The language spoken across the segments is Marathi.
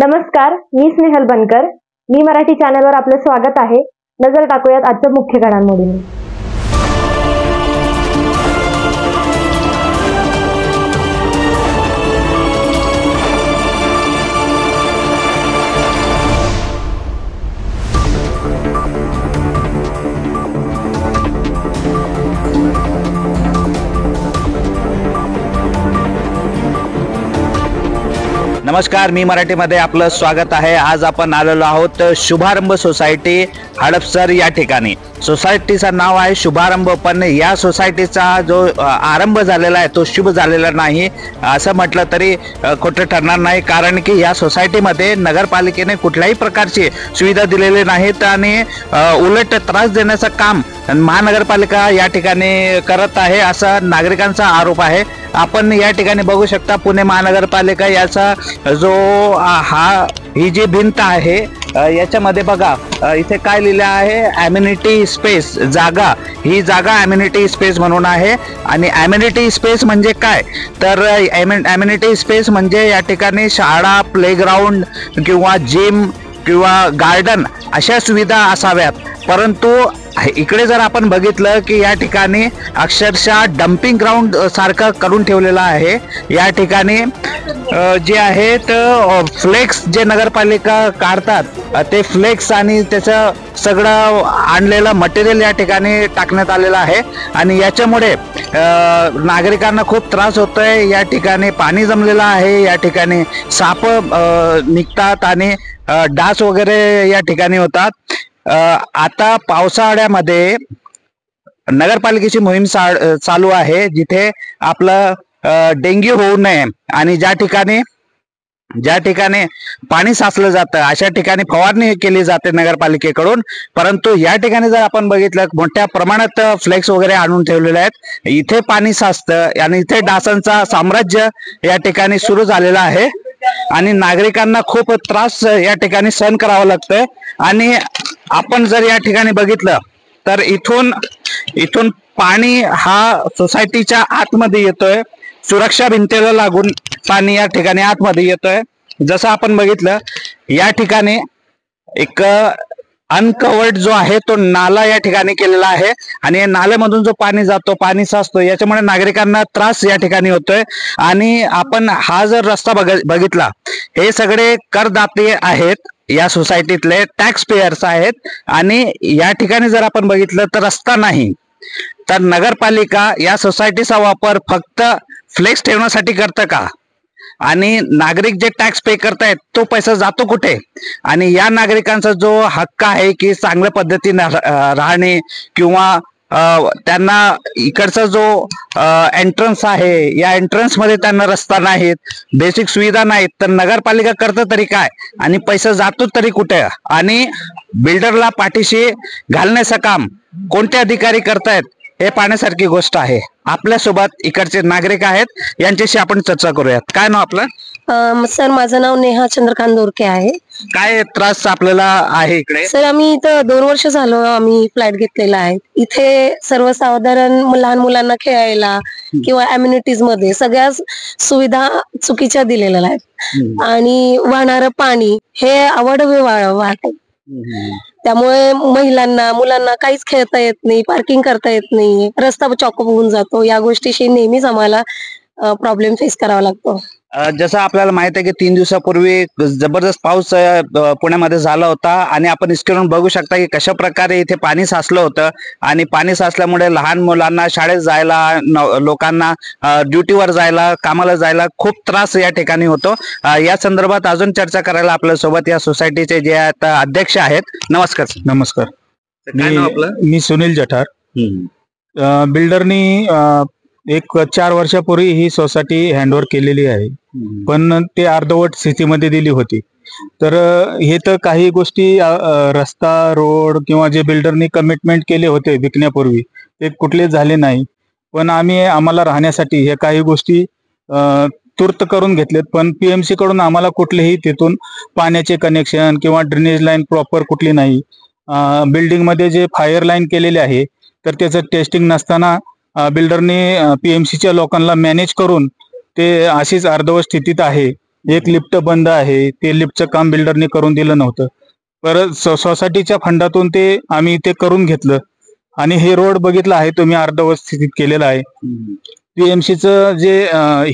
नमस्कार, मी स्नेहल बनकर. मी मराठी चॅनलवर आपलं स्वागत आहे. नजर टाकूयात आजच्या मुख्य घडामोडींवर. नमस्कार, मी मराठीमध्ये आपलं स्वागत आहे. आज आपण आलेलो आहोत शुभारंभ सोसायटी हडपसर या ठिकाणी. सोसायटीचं नाव आहे शुभारंभ, पण या सोसायटीचा जो आरंभ झालेला आहे तो शुभ झालेला नाही असं म्हटलं तरी खोटं ठरणार नाही. कारण की या सोसायटीमध्ये नगरपालिकेने कुठल्याही प्रकारची सुविधा दिलेली नाहीत आणि उलट त्रास देण्याचं काम महानगरपालिका या ठिकाणी करत आहे असा नागरिकांचा आरोप आहे. आपण या ठिकाणी बघू शकता पुणे महानगरपालिका याचा जो ही जी भिंत आहे याच्यामध्ये बघा इथे काय लिहिलं आहे, ॲम्युनिटी स्पेस जागा. ही जागा ॲम्युनिटी स्पेस म्हणून आहे. आणि ॲम्युनिटी स्पेस म्हणजे काय, तर ॲम्युनिटी स्पेस म्हणजे या ठिकाणी शाळा, प्लेग्राऊंड किंवा जिम किंवा गार्डन अशा सुविधा असाव्यात. परंतु इकडे जर आपण बघितलं की या ठिकाणी अक्षरशः डम्पिंग ग्राउंड सारखं करून ठेवलेलं आहे. या ठिकाणी जे आहेत फ्लेक्स जे नगरपालिका काढतात ते फ्लेक्स आणि त्याचं सगळं आणलेलं मटेरियल या ठिकाणी टाकण्यात आलेलं आहे. आणि याच्यामुळे नागरिकांना खूप त्रास होतोय. या ठिकाणी पाणी जमलेलं आहे, या ठिकाणी साप निघतात आणि डास वगैरे या ठिकाणी होतात. आता पावसाळ्यामध्ये नगरपालिकेची मोहीम चालू आहे जिथे आपलं डेंग्यू होऊ नये आणि ज्या ठिकाणी पाणी साचलं जातं अशा ठिकाणी फवारणी केली जाते नगरपालिकेकडून. परंतु या ठिकाणी जर आपण बघितलं मोठ्या प्रमाणात फ्लेक्स वगैरे आणून ठेवलेले आहेत. इथे पाणी साचतं आणि इथे डासांचा साम्राज्य या ठिकाणी सुरू झालेलं आहे आणि नागरिकांना खूप त्रास या ठिकाणी सहन करावं लागतंय. आणि आपण जर या ठिकाणी बघितलं तर इथून पाणी हा सोसायटीच्या आतमध्ये येतोय. सुरक्षा भिंतीला लागून पाणी या ठिकाणी आतमध्ये येतोय. जसं आपण बघितलं या ठिकाणी एक अनकवर्ड जो आहे तो नाला या ठिकाणी केलेला आहे आणि या नाल्यामधून जो पाणी जातो, पाणी साचतो, याच्यामुळे नागरिकांना त्रास या ठिकाणी होतोय. आणि आपण हा जर रस्ता बघितला, हे सगळे करदाते आहेत, या सोसायटीतले टॅक्स पेयर्स आहेत. आणि या ठिकाणी जर आपण बघितलं तर रस्ता नाही, तर नगरपालिका या सोसायटीचा वापर फक्त फ्लेक्स ठेवण्यासाठी करतं का? आणि नागरिक जे टॅक्स पे करतायत तो पैसा जातो कुठे? आणि या नागरिकांचा जो हक्क आहे की चांगल्या पद्धतीने राहणे किंवा त्यांना इकडचा जो एंट्रन्स आहे या एंट्रन्स मध्ये त्यांना रस्ता नाहीत, बेसिक सुविधा नाहीत, तर नगरपालिका करतं तरी काय आणि पैसा जातो तरी कुठे? आणि बिल्डरला पाठीशी घालण्याचं काम कोणते अधिकारी करतायत हे पाहण्यासारखी गोष्ट आहे. आपल्यासोबत इकडचे नागरिक आहेत, यांच्याशी आपण चर्चा करूयात. काय नाव आपलं? सर, माझं नाव नेहा चंद्रकांत दोरके आहे. काय त्रास आपल्याला आहे इकडे? सर, आम्ही इथं 2 वर्ष झालो आम्ही फ्लॅट घेतलेला आहे. इथे सर्वसाधारण लहान मुलांना खेळायला किंवा अम्युनिटीज मध्ये सगळ्या सुविधा चुकीच्या दिलेल्या आहेत. आणि वाहणारं पाणी हे अवाढव्य वाहत, त्यामुळे महिलांना, मुलांना काहीच खेळता येत नाही, पार्किंग करता येत नाही, रस्ता चॉकअप होऊन जातो. या गोष्टीशी नेहमीच आम्हाला प्रॉब्लेम फेस करावा लागतो. जसं आपल्याला माहित आहे की 3 दिवसापूर्वी जबरदस्त पाऊस पुण्यामध्ये झाला होता आणि आपण स्क्रीनवर बघू शकता की कशा प्रकारे इथे पाणी साचलं होतं. आणि पाणी साचल्यामुळे लहान मुलांना शाळेत जायला, लोकांना ड्युटीवर जायला, कामाला जायला खूप त्रास या ठिकाणी होतो. या संदर्भात अजून चर्चा करायला आपल्या सोबत या सोसायटीचे जे अध्यक्ष आहेत. नमस्कार. नमस्कार. काय नाव आपलं? मी सुनील जठार. बिल्डरनी 4 वर्षापूर्वी ही सोसायटी हँडओव्हर केलेली आहे, पण ते अर्धवट स्थितीमध्ये दिली होती. तर हे तर काही गोष्टी रस्ता, रोड किंवा जे बिल्डरनी कमिटमेंट केले होते विकण्यापूर्वी ते कुठले झाले नाही. पण आम्हाला राहण्यासाठी हे काही गोष्टी तूर्त करून घेतलेत. पण PMC कडून आम्हाला कुठलेही तिथून पाण्याचे कनेक्शन किंवा ड्रेनेज लाईन प्रॉपर कुठली नाही. बिल्डिंग मध्ये जे फायर लाईन केलेले आहे तर त्याचं टेस्टिंग नसताना बिल्डरने PMCच्या लोकांना मॅनेज करून ते अशीच अर्धवट स्थितीत आहे. एक लिफ्ट बंद आहे, ते लिफ्टचं काम बिल्डरने करून दिलं नव्हतं. परत सोसायटीच्या फंडातून ते आम्ही ते करून घेतलं आणि हे रोड बघितला आहे तुम्ही अर्धवट स्थितीत केलेला आहे. पीएमसीचं जे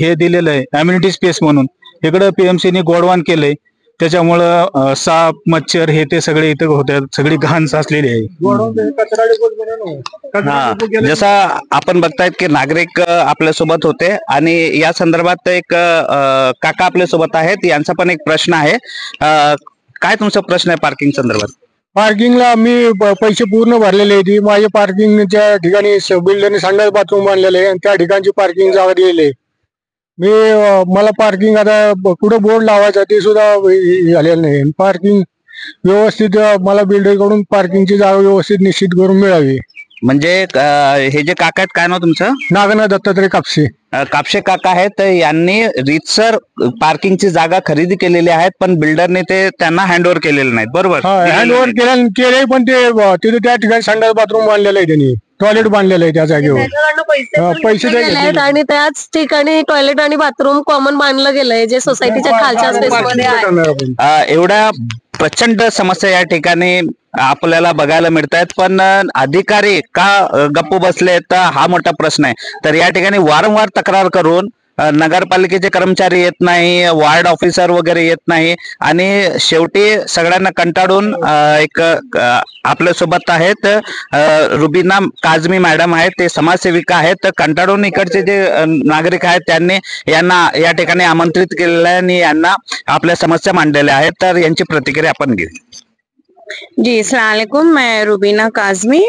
हे दिलेलं आहे अम्युनिटी स्पेस म्हणून, इकडं पीएमसीने गोडवान केलंय, त्याच्यामुळं साप मच्छर हे ते सगळे इथं होत्या, सगळी घाण साचलेली आहे. जसं आपण बघतायत की नागरिक आपल्यासोबत होते आणि या संदर्भात एक काका आपल्यासोबत आहेत, यांचा पण एक प्रश्न आहे. काय तुमचा प्रश्न आहे पार्किंग संदर्भात? पार्किंगला मी पैसे पूर्ण भरलेले आहेत. माझे पार्किंगच्या ठिकाणी बिल्डरने संडास बाथरूम बांधलेले आहे आणि त्या ठिकाणची पार्किंग जागा दिलेली आहे. मला पार्किंग आता कुठं बोर्ड लावायचा ते सुद्धा झालेलं नाही. पार्किंग व्यवस्थित मला बिल्डरकडून पार्किंगची जागा व्यवस्थित निश्चित करून मिळावी. म्हणजे हे जे काका आहेत, काय नाव तुमचं? नागनाथ दत्तात्रय कापसे. कापसे काका आहेत, यांनी रीतसर पार्किंगची जागा खरेदी केलेली आहेत, पण बिल्डरने ते त्यांना हँडओव्हर केलेलं नाही, बरोबर? हँडओव्हर केले पण ते तिथे त्या ठिकाणी संडास बाथरूम बांधलेलं आहे, त्यांनी टॉयलेट बांधलेलं आहे त्या जागेवर. पैसे आहेत आणि त्याच ठिकाणी टॉयलेट आणि बाथरूम कॉमन बांधलं गेलंय, जे सोसायटीच्या खालच्या स्पेसमध्ये आहे. एवढ्या प्रचंड समस्या या ठिकाणी आपल्याला बघायला मिळत आहेत, पण अधिकारी का गप्प बसले तर हा मोठा प्रश्न आहे. तर या ठिकाणी वारंवार तक्रार करून नगरपालिकेचे कर्मचारी येत नाही, वार्ड ऑफिसर वगैरे येत नाही आणि शेवटी सगळ्यांना कंटाळून एक आपल्यासोबत आहेत रुबीना काझमी मॅडम आहेत, ते समाजसेविका आहेत. कंटाळून इकडचे जे नागरिक आहेत त्यांनी यांना या ठिकाणी आमंत्रित केलेलं आहे आणि यांना आपल्या समस्या मांडलेल्या आहेत. तर यांची प्रतिक्रिया आपण घेऊ. जी, अस्सलाम वालेकुम. मैं रुबीना काज़मी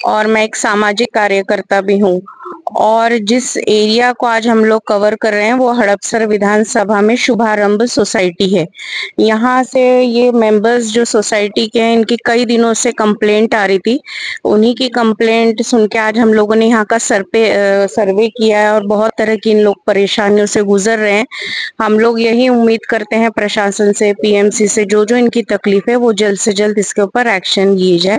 और मैं एक सामाजिक कार्यकर्ता भी हूँ और जिस एरिया को आज हम लोग कवर कर रहे हैं वो हड़पसर विधानसभा में शुभारंभ सोसाइटी है। यहाँ से ये मेंबर्स जो सोसाइटी के हैं, इनकी कई दिनों से कंप्लेंट आ रही थी। उन्हीं की कंप्लेंट सुन के आज हम लोगों ने यहाँ का सर्वे किया है और बहुत तरह की इन लोग परेशानियों से गुजर रहे हैं। हम लोग यही उम्मीद करते हैं प्रशासन से, पीएमसी से, जो जो इनकी तकलीफ है वो जल्द से जल्द इसके ऊपर एक्शन लिए जाए।